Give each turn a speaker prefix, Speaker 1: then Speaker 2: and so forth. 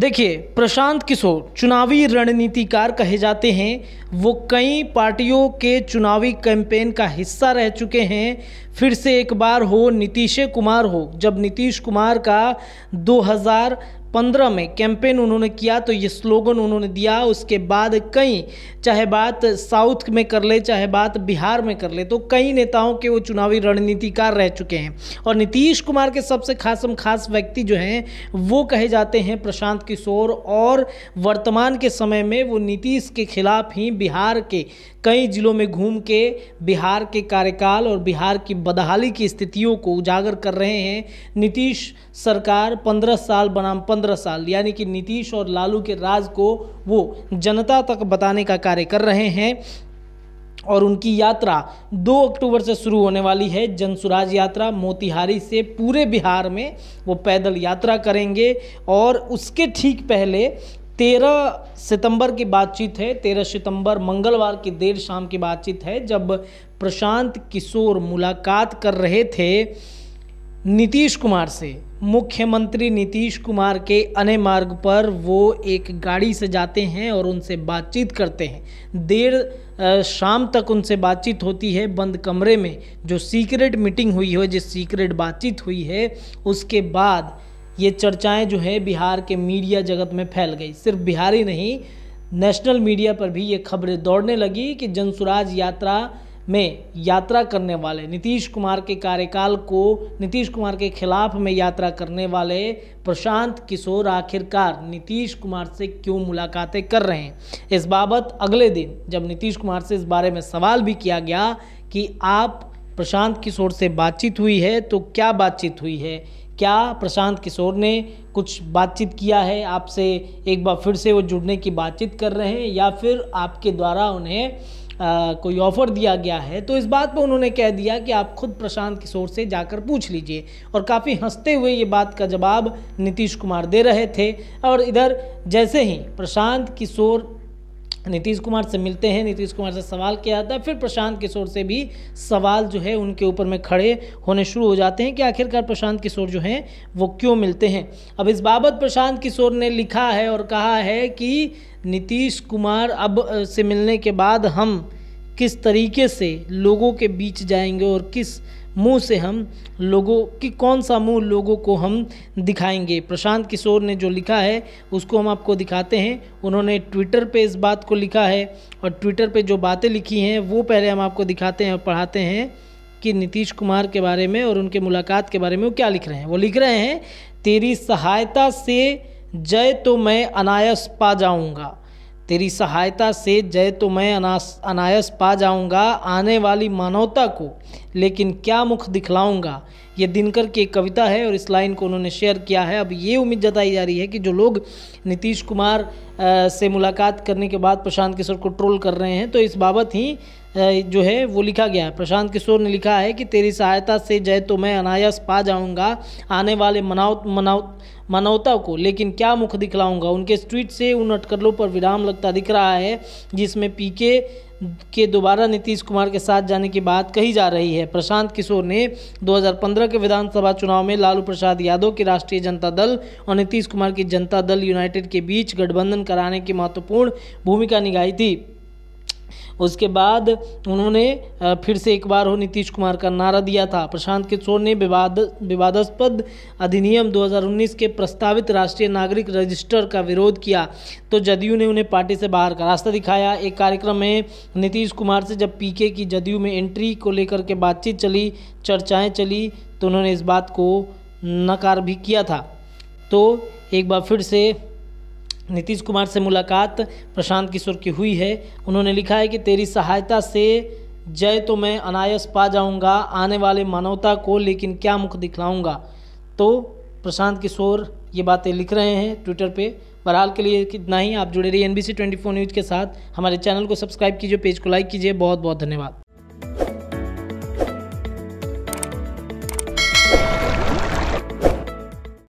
Speaker 1: देखिए, प्रशांत किशोर चुनावी रणनीतिकार कहे जाते हैं। वो कई पार्टियों के चुनावी कैंपेन का हिस्सा रह चुके हैं। फिर से एक बार हो नीतीश कुमार हो, जब नीतीश कुमार का 2015 में कैंपेन उन्होंने किया तो ये स्लोगन उन्होंने दिया। उसके बाद कई, चाहे बात साउथ में कर ले चाहे बात बिहार में कर ले, तो कई नेताओं के वो चुनावी रणनीतिकार रह चुके हैं। और नीतीश कुमार के सबसे खास व्यक्ति जो हैं वो कहे जाते हैं प्रशांत किशोर। और वर्तमान के समय में वो नीतीश के खिलाफ ही बिहार के कई जिलों में घूम के बिहार के कार्यकाल और बिहार की बदहाली की स्थितियों को उजागर कर रहे हैं। नीतीश सरकार 15 साल बनाम 15 साल, यानी कि नीतीश और लालू के राज को वो जनता तक बताने का कार्य कर रहे हैं। और उनकी यात्रा 2 अक्टूबर से शुरू होने वाली है। जनसुराज यात्रा मोतिहारी से पूरे बिहार में वो पैदल यात्रा करेंगे। और उसके ठीक पहले 13 सितंबर की बातचीत है। 13 सितंबर मंगलवार की देर शाम की बातचीत है, जब प्रशांत किशोर मुलाकात कर रहे थे नीतीश कुमार से। मुख्यमंत्री नीतीश कुमार के आने मार्ग पर वो एक गाड़ी से जाते हैं और उनसे बातचीत करते हैं। देर शाम तक उनसे बातचीत होती है बंद कमरे में। जो सीक्रेट मीटिंग हुई है, जिस सीक्रेट बातचीत हुई है, उसके बाद ये चर्चाएं जो है बिहार के मीडिया जगत में फैल गई। सिर्फ बिहार ही नहीं, नेशनल मीडिया पर भी ये खबरें दौड़ने लगी कि जनसुराज यात्रा में यात्रा करने वाले नीतीश कुमार के कार्यकाल को, नीतीश कुमार के खिलाफ में यात्रा करने वाले प्रशांत किशोर आखिरकार नीतीश कुमार से क्यों मुलाकातें कर रहे हैं। इस बाबत अगले दिन जब नीतीश कुमार से इस बारे में सवाल भी किया गया कि आप प्रशांत किशोर से बातचीत हुई है, तो क्या बातचीत हुई है, क्या प्रशांत किशोर ने कुछ बातचीत किया है आपसे, एक बार फिर से वो जुड़ने की बातचीत कर रहे हैं, या फिर आपके द्वारा उन्हें कोई ऑफ़र दिया गया है। तो इस बात पर उन्होंने कह दिया कि आप खुद प्रशांत किशोर से जाकर पूछ लीजिए। और काफ़ी हंसते हुए ये बात का जवाब नीतीश कुमार दे रहे थे। और इधर जैसे ही प्रशांत किशोर नीतीश कुमार से मिलते हैं, नीतीश कुमार से सवाल किया जाता है, फिर प्रशांत किशोर से भी सवाल जो है उनके ऊपर में खड़े होने शुरू हो जाते हैं कि आखिरकार प्रशांत किशोर जो हैं वो क्यों मिलते हैं। अब इस बाबत प्रशांत किशोर ने लिखा है और कहा है कि नीतीश कुमार अब से मिलने के बाद हम किस तरीके से लोगों के बीच जाएंगे और किस मुंह से हम लोगों की, कौन सा मुंह लोगों को हम दिखाएंगे। प्रशांत किशोर ने जो लिखा है उसको हम आपको दिखाते हैं। उन्होंने ट्विटर पे इस बात को लिखा है और ट्विटर पे जो बातें लिखी हैं वो पहले हम आपको दिखाते हैं और पढ़ाते हैं कि नीतीश कुमार के बारे में और उनके मुलाकात के बारे में वो क्या लिख रहे हैं। वो लिख रहे हैं, तेरी सहायता से जय तो मैं अनायास पा जाऊँगा, तेरी सहायता से जय तो मैं अनायास पा जाऊंगा, आने वाली मानवता को लेकिन क्या मुख दिखलाऊंगा। ये दिनकर की एक कविता है और इस लाइन को उन्होंने शेयर किया है। अब ये उम्मीद जताई जा रही है कि जो लोग नीतीश कुमार से मुलाकात करने के बाद प्रशांत किशोर को ट्रोल कर रहे हैं, तो इस बाबत ही जो है वो लिखा गया है। प्रशांत किशोर ने लिखा है कि तेरी सहायता से जय तो मैं अनायास पा जाऊंगा, आने वाले मानवता को लेकिन क्या मुख दिखलाऊंगा। उनके ट्वीट से उन अटकलों पर विराम लगता दिख रहा है जिसमें पीके के दोबारा नीतीश कुमार के साथ जाने की बात कही जा रही है। प्रशांत किशोर ने 2015 के विधानसभा चुनाव में लालू प्रसाद यादव की राष्ट्रीय जनता दल और नीतीश कुमार की जनता दल यूनाइटेड के बीच गठबंधन कराने की महत्वपूर्ण भूमिका निभाई थी। उसके बाद उन्होंने फिर से एक बार हो नीतीश कुमार का नारा दिया था। प्रशांत किशोर ने विवादास्पद अधिनियम 2019 के प्रस्तावित राष्ट्रीय नागरिक रजिस्टर का विरोध किया तो जदयू ने उन्हें पार्टी से बाहर का रास्ता दिखाया। एक कार्यक्रम में नीतीश कुमार से जब पीके की जदयू में एंट्री को लेकर के बातचीत चली, चर्चाएं चली, तो उन्होंने इस बात को नकार भी किया था। तो एक बार फिर से नीतीश कुमार से मुलाकात प्रशांत किशोर की हुई है। उन्होंने लिखा है कि तेरी सहायता से जय तो मैं अनायास पा जाऊंगा, आने वाले मानवता को लेकिन क्या मुख दिखलाऊंगा। तो प्रशांत किशोर ये बातें लिख रहे हैं ट्विटर पे। बहरहाल के लिए कितना ही। आप जुड़े रहिए NBC 24 न्यूज़ के साथ। हमारे चैनल को सब्सक्राइब कीजिए, पेज को लाइक कीजिए। बहुत बहुत धन्यवाद।